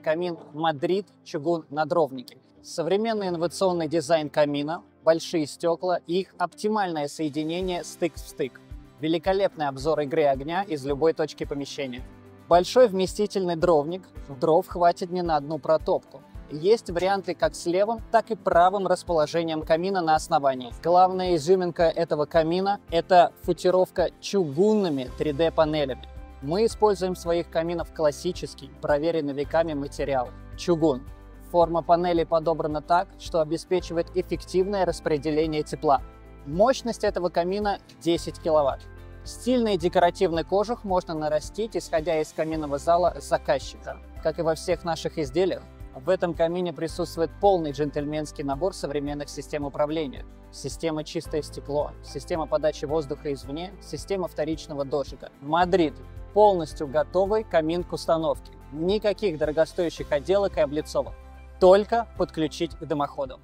камин Мадрид чугун на дровнике. Современный инновационный дизайн камина, большие стекла и их оптимальное соединение стык в стык. Великолепный обзор игры огня из любой точки помещения. Большой вместительный дровник, дров хватит не на одну протопку. Есть варианты как с левым, так и правым расположением камина на основании. Главная изюминка этого камина – это футировка чугунными 3D-панелями. Мы используем в своих каминах классический, проверенный веками материал – чугун. Форма панелей подобрана так, что обеспечивает эффективное распределение тепла. Мощность этого камина 10 киловатт. Стильный и декоративный кожух можно нарастить, исходя из каминного зала заказчика. Как и во всех наших изделиях, в этом камине присутствует полный джентльменский набор современных систем управления. Система чистое стекло, система подачи воздуха извне, система вторичного дождика. Мадрид – полностью готовый камин к установке. Никаких дорогостоящих отделок и облицовок. Только подключить к дымоходу.